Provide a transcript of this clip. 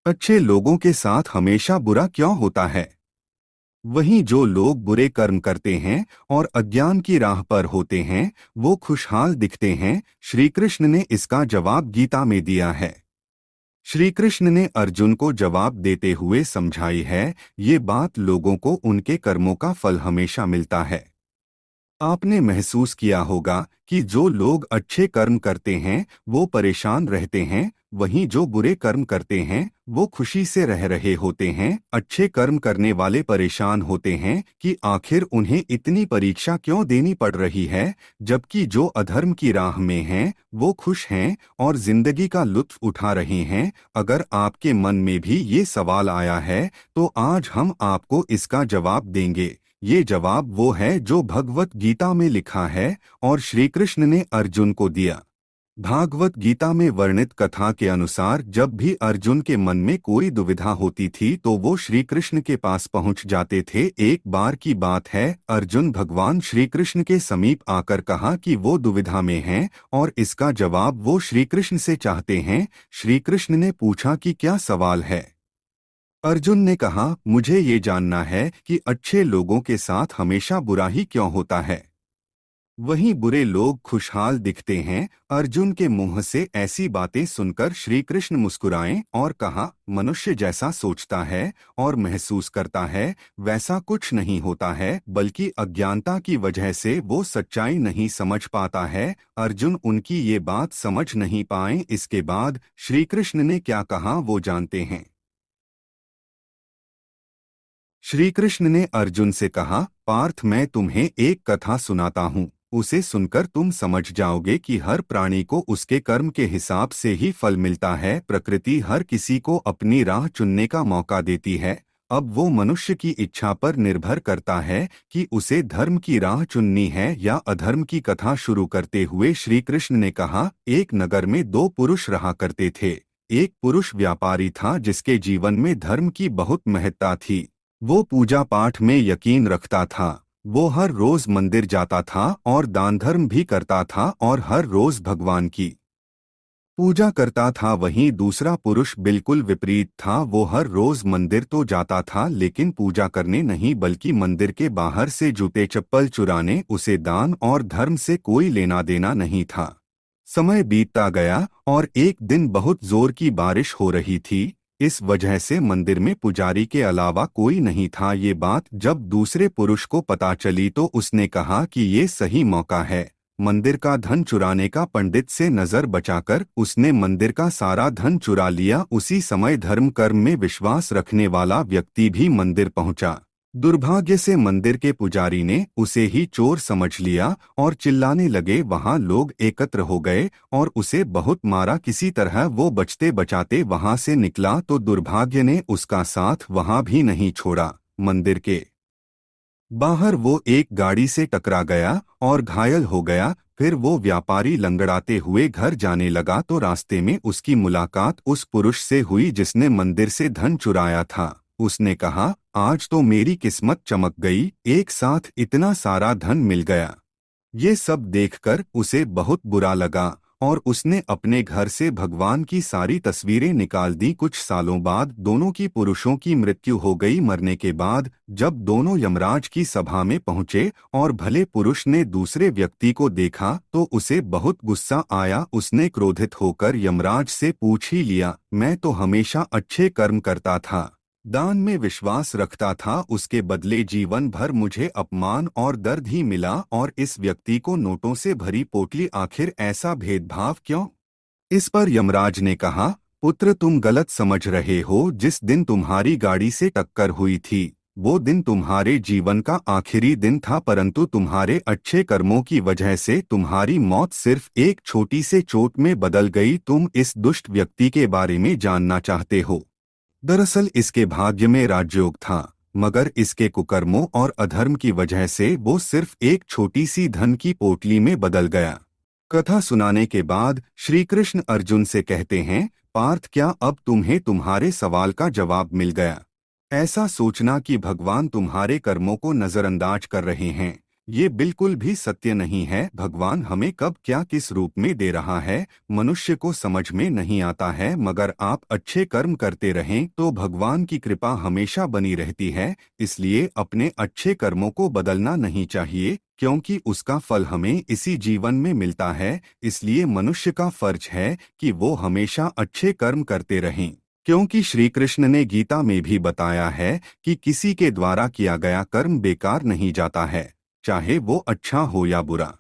अच्छे लोगों के साथ हमेशा बुरा क्यों होता है? वहीं जो लोग बुरे कर्म करते हैं और अज्ञान की राह पर होते हैं, वो खुशहाल दिखते हैं। श्री कृष्ण ने इसका जवाब गीता में दिया है। श्री कृष्ण ने अर्जुन को जवाब देते हुए समझाई है, ये बात लोगों को उनके कर्मों का फल हमेशा मिलता है। आपने महसूस किया होगा कि जो लोग अच्छे कर्म करते हैं वो परेशान रहते हैं, वहीं जो बुरे कर्म करते हैं वो खुशी से रह रहे होते हैं। अच्छे कर्म करने वाले परेशान होते हैं कि आखिर उन्हें इतनी परीक्षा क्यों देनी पड़ रही है, जबकि जो अधर्म की राह में हैं वो खुश हैं और जिंदगी का लुत्फ उठा रहे हैं। अगर आपके मन में भी ये सवाल आया है तो आज हम आपको इसका जवाब देंगे। ये जवाब वो है जो भगवत गीता में लिखा है और श्री कृष्ण ने अर्जुन को दिया। भागवत गीता में वर्णित कथा के अनुसार जब भी अर्जुन के मन में कोई दुविधा होती थी तो वो श्री कृष्ण के पास पहुंच जाते थे। एक बार की बात है, अर्जुन भगवान श्री कृष्ण के समीप आकर कहा कि वो दुविधा में हैं और इसका जवाब वो श्री कृष्ण से चाहते हैं। श्री कृष्ण ने पूछा कि क्या सवाल है? अर्जुन ने कहा, मुझे ये जानना है कि अच्छे लोगों के साथ हमेशा बुरा ही क्यों होता है, वहीं बुरे लोग खुशहाल दिखते हैं। अर्जुन के मुंह से ऐसी बातें सुनकर श्री कृष्ण मुस्कुराए और कहा, मनुष्य जैसा सोचता है और महसूस करता है वैसा कुछ नहीं होता है, बल्कि अज्ञानता की वजह से वो सच्चाई नहीं समझ पाता है। अर्जुन उनकी ये बात समझ नहीं पाए। इसके बाद श्री कृष्ण ने क्या कहा वो जानते हैं। श्री कृष्ण ने अर्जुन से कहा, पार्थ मैं तुम्हें एक कथा सुनाता हूँ, उसे सुनकर तुम समझ जाओगे कि हर प्राणी को उसके कर्म के हिसाब से ही फल मिलता है। प्रकृति हर किसी को अपनी राह चुनने का मौका देती है। अब वो मनुष्य की इच्छा पर निर्भर करता है कि उसे धर्म की राह चुननी है या अधर्म की। कथा शुरू करते हुए श्री कृष्ण ने कहा, एक नगर में दो पुरुष रहा करते थे। एक पुरुष व्यापारी था जिसके जीवन में धर्म की बहुत महत्ता थी। वो पूजा पाठ में यकीन रखता था। वो हर रोज मंदिर जाता था और दान धर्म भी करता था और हर रोज भगवान की पूजा करता था। वहीं दूसरा पुरुष बिल्कुल विपरीत था। वो हर रोज मंदिर तो जाता था लेकिन पूजा करने नहीं, बल्कि मंदिर के बाहर से जूते चप्पल चुराने। उसे दान और धर्म से कोई लेना देना नहीं था। समय बीतता गया और एक दिन बहुत जोर की बारिश हो रही थी। इस वजह से मंदिर में पुजारी के अलावा कोई नहीं था। ये बात जब दूसरे पुरुष को पता चली तो उसने कहा कि ये सही मौका है मंदिर का धन चुराने का। पंडित से नजर बचाकर उसने मंदिर का सारा धन चुरा लिया। उसी समय धर्म कर्म में विश्वास रखने वाला व्यक्ति भी मंदिर पहुंचा। दुर्भाग्य से मंदिर के पुजारी ने उसे ही चोर समझ लिया और चिल्लाने लगे। वहां लोग एकत्र हो गए और उसे बहुत मारा। किसी तरह वो बचते बचाते वहां से निकला तो दुर्भाग्य ने उसका साथ वहां भी नहीं छोड़ा। मंदिर के बाहर वो एक गाड़ी से टकरा गया और घायल हो गया। फिर वो व्यापारी लंगड़ाते हुए घर जाने लगा तो रास्ते में उसकी मुलाकात उस पुरुष से हुई जिसने मंदिर से धन चुराया था। उसने कहा, आज तो मेरी किस्मत चमक गई, एक साथ इतना सारा धन मिल गया। ये सब देखकर उसे बहुत बुरा लगा और उसने अपने घर से भगवान की सारी तस्वीरें निकाल दी। कुछ सालों बाद दोनों की पुरुषों की मृत्यु हो गई। मरने के बाद जब दोनों यमराज की सभा में पहुंचे और भले पुरुष ने दूसरे व्यक्ति को देखा तो उसे बहुत गुस्सा आया। उसने क्रोधित होकर यमराज से पूछ ही लिया, मैं तो हमेशा अच्छे कर्म करता था, दान में विश्वास रखता था, उसके बदले जीवन भर मुझे अपमान और दर्द ही मिला। और इस व्यक्ति को नोटों से भरी पोटली, आखिर ऐसा भेदभाव क्यों? इस पर यमराज ने कहा, पुत्र तुम गलत समझ रहे हो। जिस दिन तुम्हारी गाड़ी से टक्कर हुई थी वो दिन तुम्हारे जीवन का आखिरी दिन था, परंतु तुम्हारे अच्छे कर्मों की वजह से तुम्हारी मौत सिर्फ एक छोटी से चोट में बदल गई। तुम इस दुष्ट व्यक्ति के बारे में जानना चाहते हो। दरअसल इसके भाग्य में राजयोग था, मगर इसके कुकर्मों और अधर्म की वजह से वो सिर्फ एक छोटी सी धन की पोटली में बदल गया। कथा सुनाने के बाद श्री कृष्ण अर्जुन से कहते हैं, पार्थ क्या अब तुम्हें तुम्हारे सवाल का जवाब मिल गया? ऐसा सोचना कि भगवान तुम्हारे कर्मों को नजरअंदाज कर रहे हैं ये बिल्कुल भी सत्य नहीं है। भगवान हमें कब क्या किस रूप में दे रहा है मनुष्य को समझ में नहीं आता है, मगर आप अच्छे कर्म करते रहें तो भगवान की कृपा हमेशा बनी रहती है। इसलिए अपने अच्छे कर्मों को बदलना नहीं चाहिए, क्योंकि उसका फल हमें इसी जीवन में मिलता है। इसलिए मनुष्य का फर्ज है कि वो हमेशा अच्छे कर्म करते रहें, क्योंकि श्री कृष्ण ने गीता में भी बताया है कि किसी के द्वारा किया गया कर्म बेकार नहीं जाता है, चाहे वो अच्छा हो या बुरा।